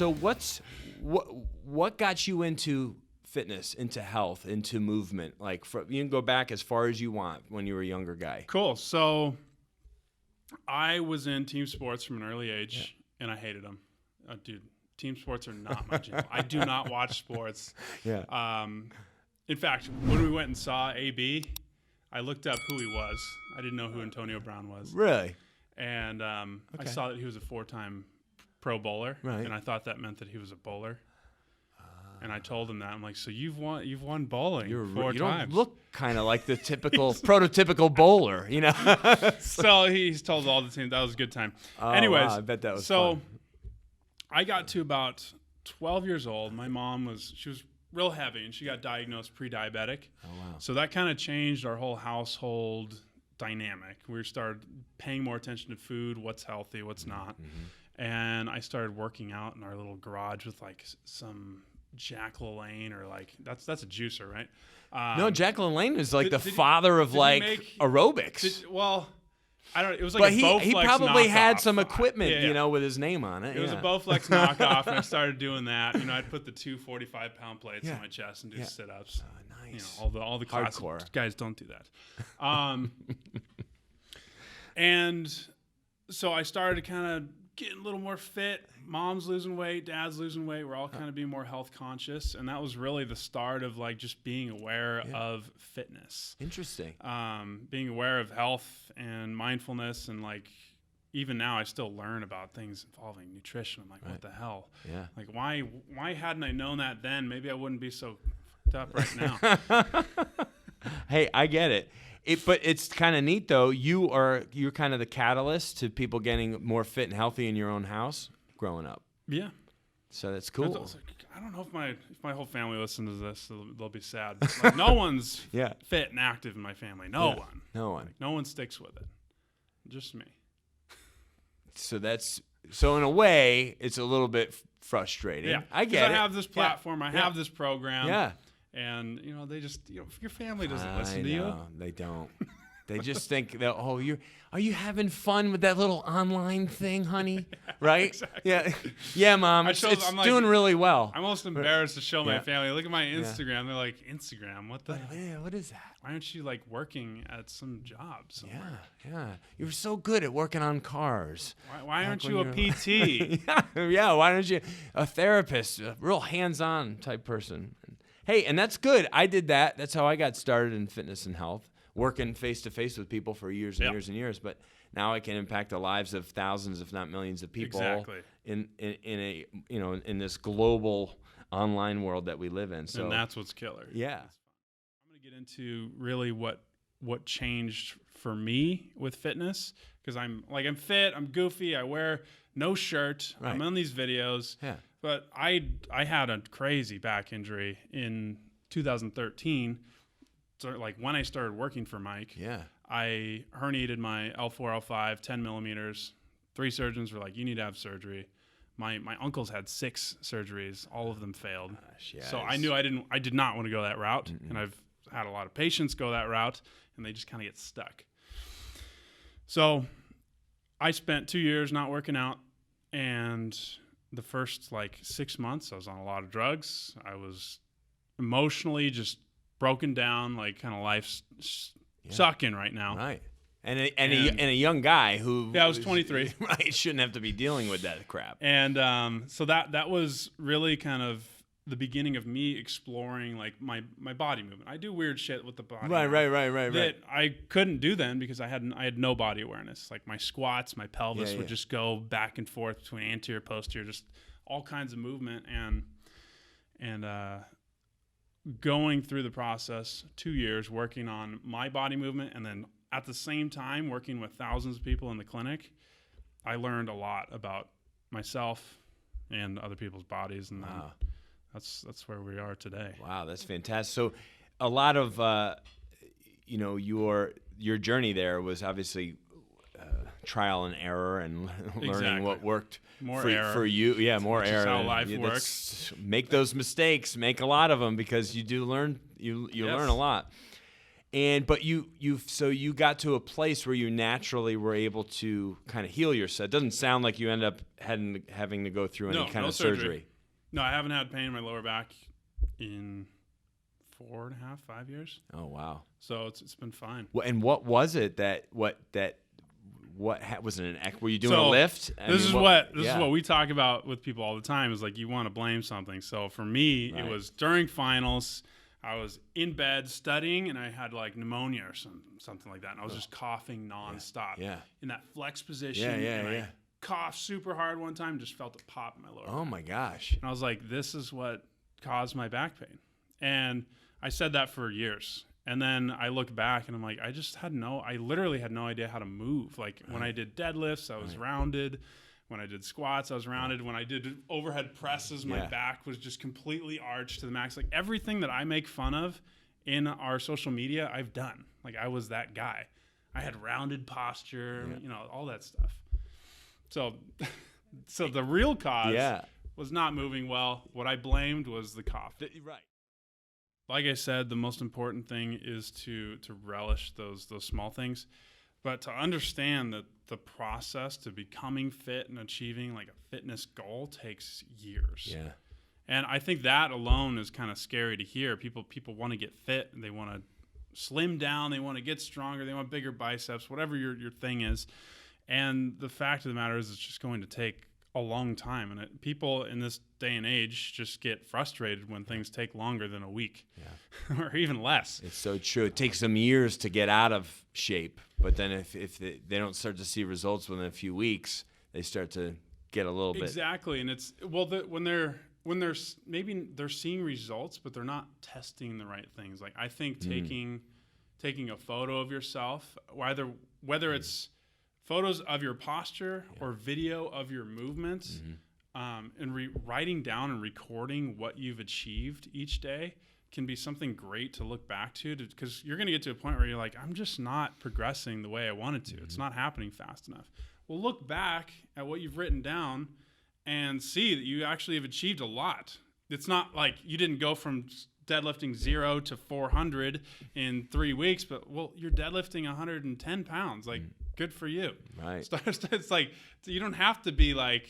So what got you into fitness, into health, into movement? Like, you can go back as far as you want when you were a younger guy. Cool. So I was in team sports from an early age, and I hated them. Dude, team sports are not my jam. I do not watch sports. Yeah. In fact, when we went and saw AB, I looked up who he was. I didn't know who Antonio Brown was. Really? And I saw that he was a 4-time pro bowler, right. And I thought that meant that he was a bowler. And I told him that. I'm like, so you've won bowling 4 times. You don't look kind of like the typical prototypical bowler, you know. So he's told all the team that was a good time. Oh, Anyways, wow, I bet that was fun. So I got to about 12 years old. My mom was real heavy, and she got diagnosed pre-diabetic. Oh wow! So that kind of changed our whole household dynamic. We started paying more attention to food, what's healthy, what's not, and I started working out in our little garage with like some Jack LaLanne, or like that's a juicer, right? No, Jack LaLanne is like the father of like aerobics. I don't. It was like but a Bowflex he probably knockoff. had some equipment, you know, with his name on it. It was a Bowflex knockoff, and I started doing that. You know, I'd put the 2 45-pound plates on my chest and do sit-ups. Nice. You know, all the classic hardcore guys don't do that. And so I started kind of getting a little more fit. Mom's losing weight, dad's losing weight. We're all kind of being more health conscious, and that was really the start of like just being aware of fitness. Interesting. Being aware of health and mindfulness, and like even now I still learn about things involving nutrition. I'm like, what the hell? Yeah. Like why hadn't I known that then? Maybe I wouldn't be so fucked up right now. Hey, I get it. But it's kind of neat though. You're kind of the catalyst to people getting more fit and healthy in your own house growing up. Yeah. So that's cool. I don't know if my whole family listens to this, they'll be sad. Like, no one's fit and active in my family. No one. Like, no one sticks with it. Just me. So in a way, it's a little bit frustrating. Yeah. I get it. I have this platform. I have this program. Yeah. And, you know, they just, you know, your family doesn't listen to you. They don't. They just think that, are you having fun with that little online thing, honey? Right? Exactly. Yeah, Mom. It's doing really well. I'm almost embarrassed to show my family. Look at my Instagram. They're like, Instagram? What the hell? Yeah, what is that? Why aren't you like working at some job somewhere? Yeah. You're so good at working on cars. Why aren't you a PT? Yeah, why aren't you a therapist, a real hands-on type person? Hey, and that's good. I did that. That's how I got started in fitness and health, working face-to-face with people for years and years and years. But now I can impact the lives of thousands, if not millions, of people in this global online world that we live in. So, and that's what's killer. Yeah. I'm going to get into really what changed for me with fitness, because I'm fit, I'm goofy, I wear no shirt, I'm on these videos. Yeah. But I had a crazy back injury in 2013. So like when I started working for Mike, I herniated my L4, L5, 10 millimeters. 3 surgeons were like, you need to have surgery. My uncles had 6 surgeries. All of them failed. Gosh, yes. So I knew I did not want to go that route. And I've had a lot of patients go that route, and they just kind of get stuck. So I spent 2 years not working out, and the first 6 months I was on a lot of drugs. I was emotionally just broken down, kind of life's sucking right now. Right. And a young guy who I was 23. Right, shouldn't have to be dealing with that crap. And so that was really kind of the beginning of me exploring my body movement. I do weird shit with the body. Right. That I couldn't do then because I had no body awareness. Like my squats, my pelvis would just go back and forth between anterior, posterior, just all kinds of movement, and going through the process, 2 years working on my body movement, and then at the same time working with thousands of people in the clinic, I learned a lot about myself and other people's bodies, and that's where we are today. Wow, that's fantastic. So a lot of your journey there was obviously trial and error and learning what worked for you. Yeah, more error. That's how life works. Make those mistakes. Make a lot of them because you do learn. You learn a lot. But you got to a place where you naturally were able to kind of heal yourself. It doesn't sound like you end up having to go through any kind of surgery. No, I haven't had pain in my lower back in 4.5, 5 years. Oh wow! So it's been fine. Well, and what was it was it an were you doing a lift? This is what we talk about with people all the time is like you want to blame something. So for me, It was during finals. I was in bed studying and I had like pneumonia or something like that. And I was just coughing nonstop in that flex position. I coughed super hard one time, just felt a pop in my lower back. Oh my gosh. And I was like, this is what caused my back pain. And I said that for years. And then I look back and I'm like, I literally had no idea how to move. Like when I did deadlifts, I was rounded. When I did squats, I was rounded. When I did overhead presses, my back was just completely arched to the max. Like everything that I make fun of in our social media, I've done. Like I was that guy. I had rounded posture, all that stuff. So the real cause was not moving well. What I blamed was the cough. Right. Like I said, the most important thing is to relish those small things. But to understand that the process to becoming fit and achieving like a fitness goal takes years. Yeah. And I think that alone is kind of scary to hear. People want to get fit and they want to slim down, they want to get stronger, they want bigger biceps, whatever your thing is. And the fact of the matter is it's just going to take a long time. And people in this day and age just get frustrated when things take longer than a week or even less. It's so true. It takes them years to get out of shape. But then if they don't start to see results within a few weeks, they start to get a little bit. Exactly. And it's, when they're maybe they're seeing results, but they're not testing the right things. Like I think taking a photo of yourself, whether it's photos of your posture or video of your movements, and writing down and recording what you've achieved each day can be something great to look back to, because you're going to get to a point where you're like, I'm just not progressing the way I wanted to. It's not happening fast enough. Well, look back at what you've written down and see that you actually have achieved a lot. It's not like you didn't go from deadlifting 0 to 400 in 3 weeks, but you're deadlifting 110 pounds. Like, good for you. Right. It's like, you don't have to be like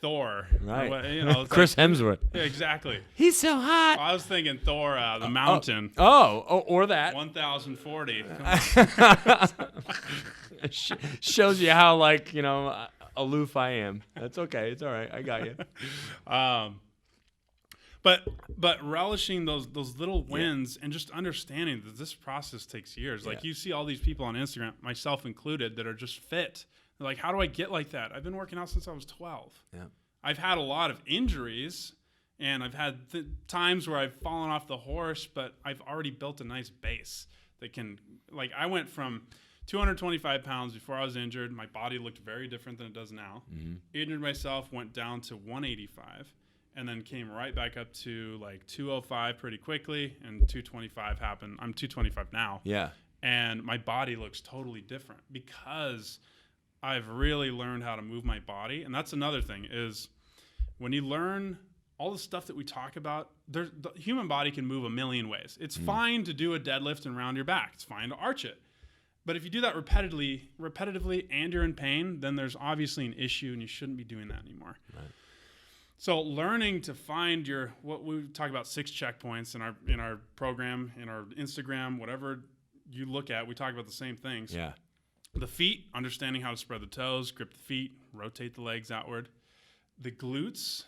Thor. Right. It's Chris Hemsworth. Yeah, exactly. He's so hot. I was thinking Thor, the mountain. Or that. 1040. Shows you how aloof I am. That's okay. It's all right. I got you. But relishing those little wins and just understanding that this process takes years. Like you see all these people on Instagram, myself included, that are just fit. They're like, how do I get like that? I've been working out since I was 12. Yeah. I've had a lot of injuries, and I've had times where I've fallen off the horse, but I've already built a nice base that can, like, I went from 225 pounds before I was injured. My body looked very different than it does now. Injured myself, went down to 185. And then came right back up to like 205 pretty quickly, and 225 happened. I'm 225 now. Yeah. And my body looks totally different because I've really learned how to move my body. And that's another thing is when you learn all the stuff that we talk about, the human body can move a million ways. It's fine to do a deadlift and round your back. It's fine to arch it. But if you do that repetitively and you're in pain, then there's obviously an issue and you shouldn't be doing that anymore. Right. So learning to find what we talk about 6 checkpoints in our program, in our Instagram, whatever you look at, we talk about the same things. Yeah. The feet, understanding how to spread the toes, grip the feet, rotate the legs outward. The glutes,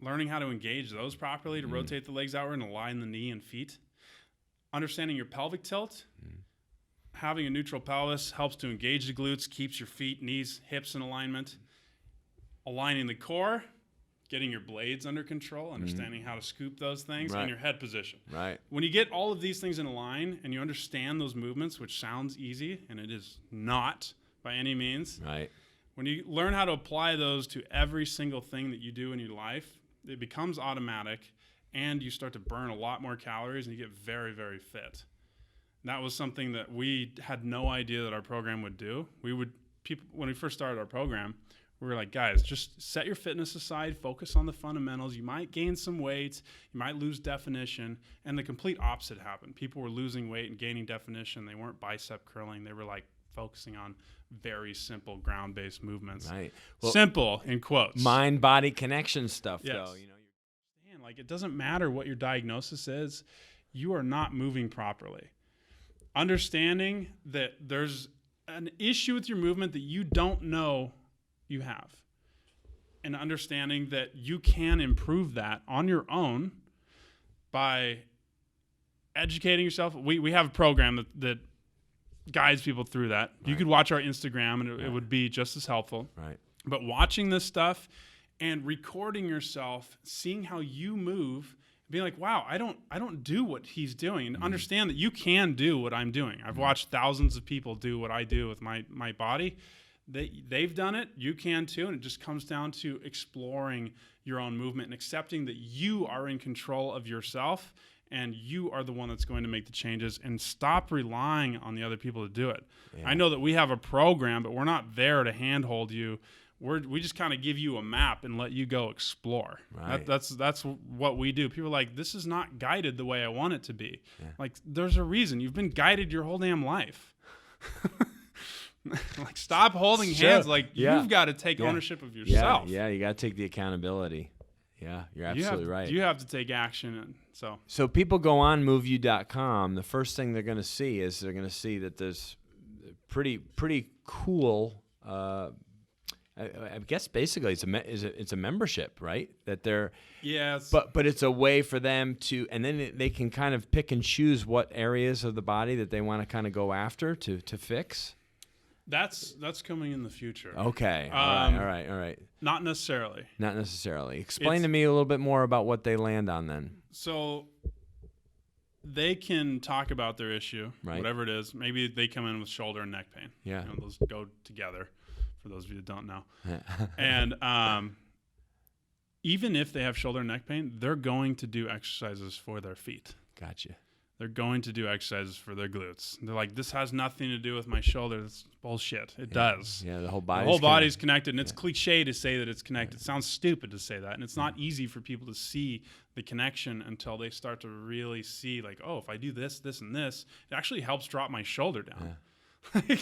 learning how to engage those properly to rotate the legs outward and align the knee and feet. Understanding your pelvic tilt. Having a neutral pelvis helps to engage the glutes, keeps your feet, knees, hips in alignment. Aligning the core. Getting your blades under control, understanding how to scoop those things, and your head position. Right. When you get all of these things in a line and you understand those movements, which sounds easy, and it is not by any means. Right. When you learn how to apply those to every single thing that you do in your life, it becomes automatic, and you start to burn a lot more calories, and you get very, very fit. And that was something that we had no idea that our program would do. When we first started our program, We were like, guys, just set your fitness aside, focus on the fundamentals. You might gain some weight, you might lose definition, and the complete opposite happened. People were losing weight and gaining definition. They weren't bicep curling. They were like focusing on very simple ground-based movements. Right. Well, simple in quotes. Mind-body connection stuff, yes. though. Like, it doesn't matter what your diagnosis is. You are not moving properly. Understanding that there's an issue with your movement that you don't know you have, and understanding that you can improve that on your own by educating yourself. We have a program that guides people through that. Right. You could watch our Instagram and it would be just as helpful. Right. But watching this stuff and recording yourself, seeing how you move, being like, wow, I don't do what he's doing, and understand that you can do what I'm doing. I've watched thousands of people do what I do with my body. They've done it, you can too, and it just comes down to exploring your own movement and accepting that you are in control of yourself and you are the one that's going to make the changes, and stop relying on the other people to do it. Yeah. I know that we have a program, but we're not there to handhold you. We just kind of give you a map and let you go explore. Right. That's what we do. People are like, this is not guided the way I want it to be. Yeah. Like, there's a reason. You've been guided your whole damn life. Like, stop holding hands. Like, you've got to take ownership of yourself. Yeah, you got to take the accountability. Yeah, you're absolutely right. You have to take action. And so people go on MoveU.com. The first thing they're going to see is that there's pretty cool. I guess basically it's a membership, right? That they're but it's a way for them to, and then they can kind of pick and choose what areas of the body that they want to kind of go after to fix. That's coming in the future. Okay. All right. Not necessarily. Explain to me a little bit more about what they land on then. So they can talk about their issue, right, whatever it is. Maybe they come in with shoulder and neck pain. Yeah. Those go together, for those of you that don't know. And even if they have shoulder and neck pain, they're going to do exercises for their feet. Gotcha. They're going to do exercises for their glutes. They're like, this has nothing to do with my shoulder. That's bullshit. It does. Yeah, the whole body's connected. And it's cliche to say that it's connected. It sounds stupid to say that. And it's not easy for people to see the connection until they start to really see, like, oh, if I do this, this, and this, it actually helps drop my shoulder down. Yeah.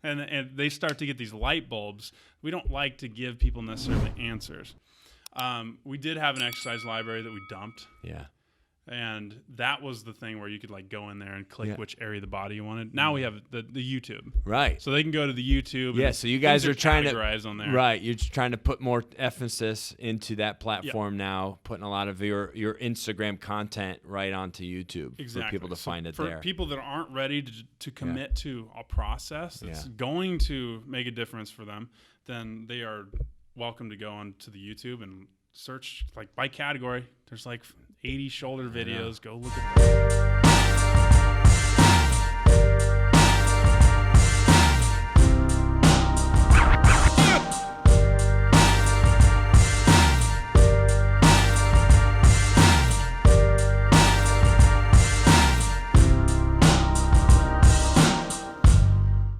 and they start to get these light bulbs. We don't like to give people necessarily answers. We did have an exercise library that we dumped. Yeah. And that was the thing where you could like go in there and click which area of the body you wanted. Now we have the YouTube. Right. So they can go to the YouTube. Yeah, so you guys are trying to on there. Right, you're trying to put more emphasis into that platform now, putting a lot of your Instagram content right onto YouTube for people to find it there. For people that aren't ready to commit to a process that's going to make a difference for them, then they are welcome to go onto the YouTube and search like by category. There's like 80 shoulder videos. Go look at them.